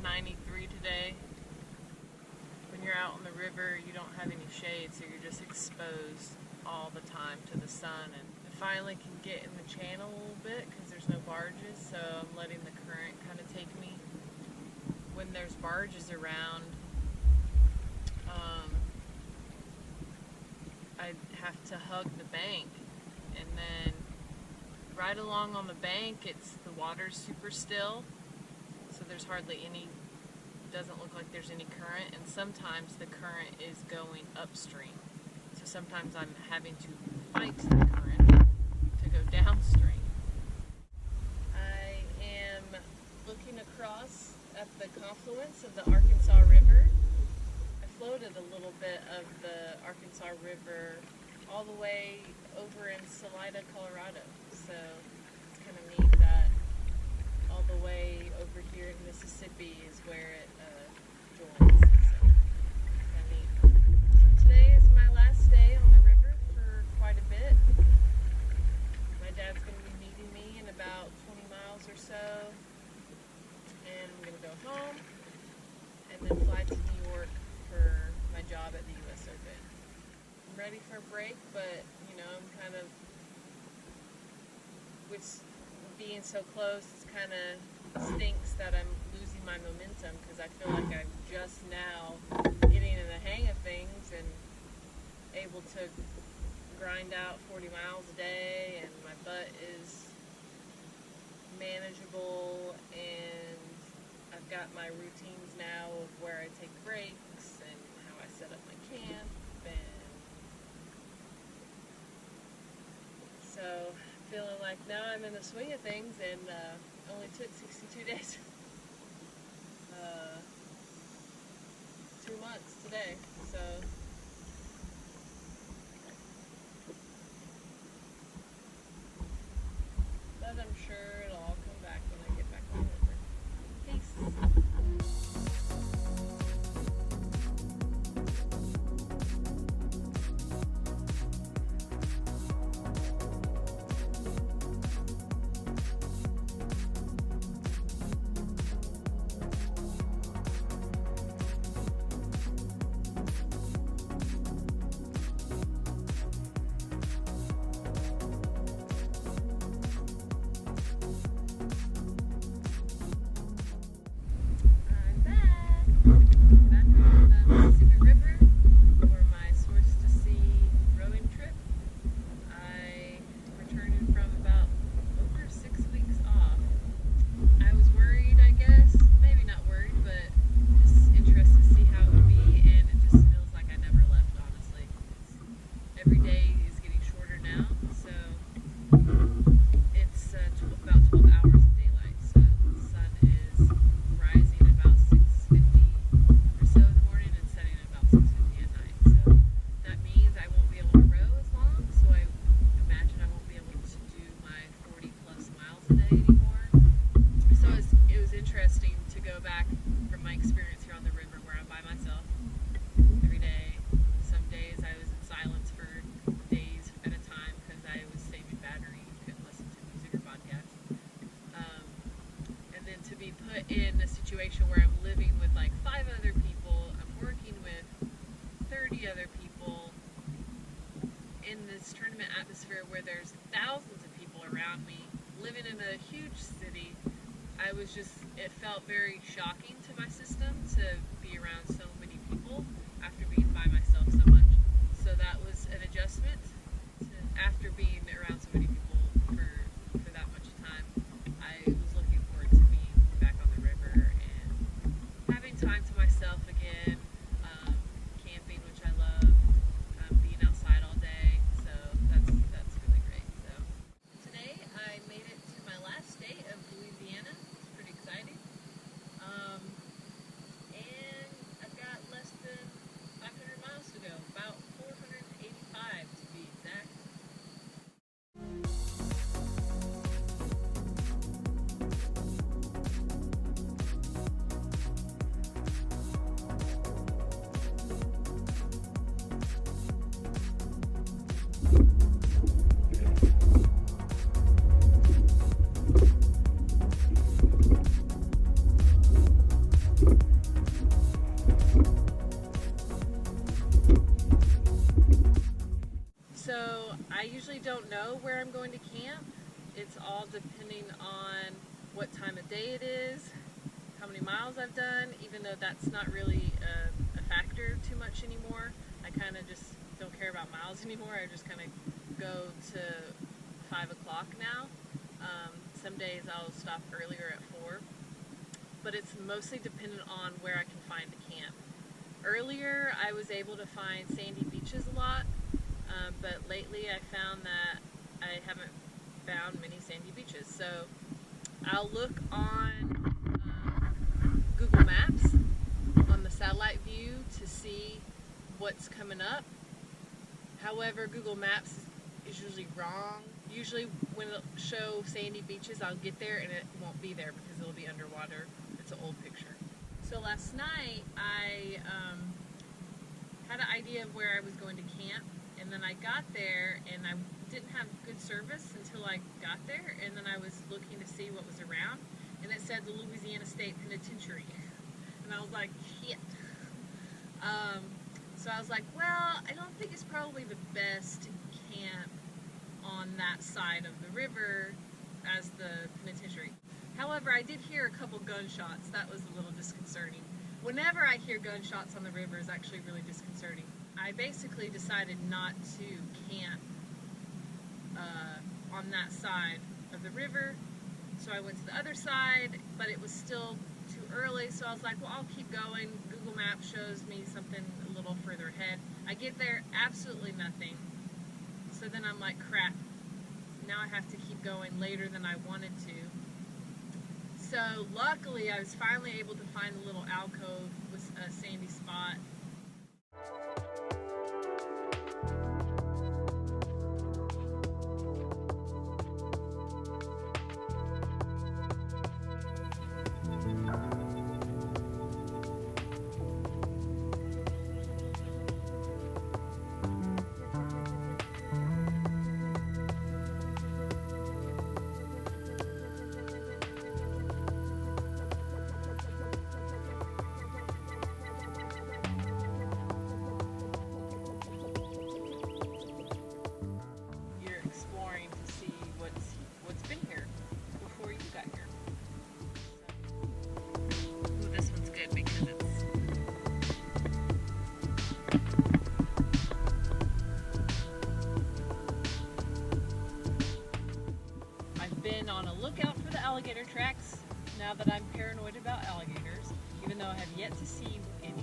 93 today. When you're out on the river, you don't have any shade, so you're just exposed all the time to the sun. And I finally can get in the channel a little bit because there's no barges, so I'm letting the current kind of take me. When there's barges around, I have to hug the bank, and then right along on the bank, the water's super still, so there's hardly any, doesn't look like there's any current, and sometimes the current is going upstream, so sometimes I'm having to fight the current to go downstream. I am looking across at the confluence of the Arkansas River. I floated a little bit of the Arkansas River all the way over in Salida, Colorado. So it's kind of neat that all the way over here in Mississippi is where it joins. So kind of neat. So today is my last day on the river for quite a bit. My dad's going to be meeting me in about 20 miles or so. And I'm going to go home and then fly to New York for my job at the U.S. Open. I'm ready for a break, but you know, I'm kind of, with being so close, it kind of stinks that I'm losing my momentum because I feel like I'm just now getting in the hang of things and able to grind out 40 miles a day, and my butt is manageable, and I've got my routines now of where I take breaks and how I set up my camp, and so feeling like now I'm in the swing of things, and only took 62 days. 2 months today, so but I'm sure it'll all come back when I get back on the river. Peace. Every day is getting shorter now, so it's about 12 hours of daylight. So the sun is rising about 6:50 or so in the morning and setting at about 6:50 at night. So that means I won't be able to row as long, so I imagine I won't be able to do my 40 plus miles a day anymore. So it was interesting to go back from my experience here on the river where I'm by myself every day. Some days I was in silence for days at a time because I was saving battery and couldn't listen to music or podcasts. And then to be put in a situation where I'm living with like 5 other people, I'm working with 30 other people in this tournament atmosphere where there's thousands of people around me, living in a huge city. It felt very shocking to my system to be around so many people after being by myself so much. So that was an adjustment after being around so many people for that much time. I was looking forward to being back on the river and having time to myself again, camping, which I love, being outside all day. So that's really great. So today I made it to my last state of Louisiana. It's pretty exciting. And I've got less than 500 miles to go, about 485 to be exact. don't know where I'm going to camp. It's all depending on what time of day it is, how many miles I've done, even though that's not really a factor too much anymore. I kind of just don't care about miles anymore. I just kind of go to 5 o'clock now. Some days I'll stop earlier at 4, but it's mostly dependent on where I can find a camp. Earlier I was able to find sandy beaches a lot, but lately I found that I haven't found many sandy beaches. So I'll look on Google Maps on the satellite view to see what's coming up. However, Google Maps is usually wrong. Usually when it'll show sandy beaches, I'll get there and it won't be there because it'll be underwater. It's an old picture. So last night I had an idea of where I was going to camp, and then I got there and I didn't have good service until I got there, and then I was looking to see what was around, and it said the Louisiana State Penitentiary. And I was like, shit. So I was like, well, I don't think it's probably the best to camp on that side of the river as the penitentiary. However, I did hear a couple gunshots. That was a little disconcerting. Whenever I hear gunshots on the river, it's actually really disconcerting. I basically decided not to camp on that side of the river, so I went to the other side, but it was still too early, so I was like, well, I'll keep going. Google Maps shows me something a little further ahead. I get there, absolutely nothing. So then I'm like, crap, now I have to keep going later than I wanted to. So luckily I was finally able to find a little alcove with a sandy spot. On a lookout for the alligator tracks now that I'm paranoid about alligators, even though I have yet to see any.